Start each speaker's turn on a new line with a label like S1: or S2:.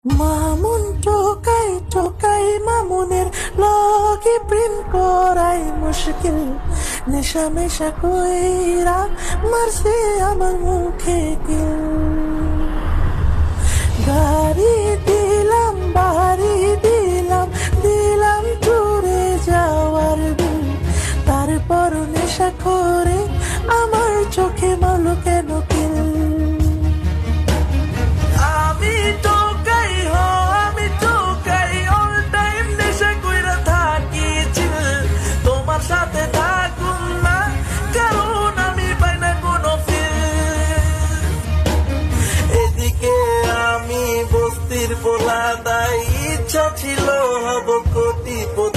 S1: মামুন টোকাই টোকাই মামুনের লগে প্রেম করাই মুশকিল। নেশা মেশা কইরা মারছে আমার মুখে কিল। গাড়ি দিলাম বাড়ি দিলাম দিলাম টুরে যাওয়ার বিল। তারপর নেশা করে আমার চোখে মারলো কেন কিল। আমি টোকাই হো আমি টোকাই অল টাইম নেশা কইরা থাকি চিল। তোমার সাথে থাকুম না কারণ আমি পাই না কোনো ফিল। এদিকে আমি বস্তির পোলা তাই ইচ্ছা ছিল হব কোটিপতি।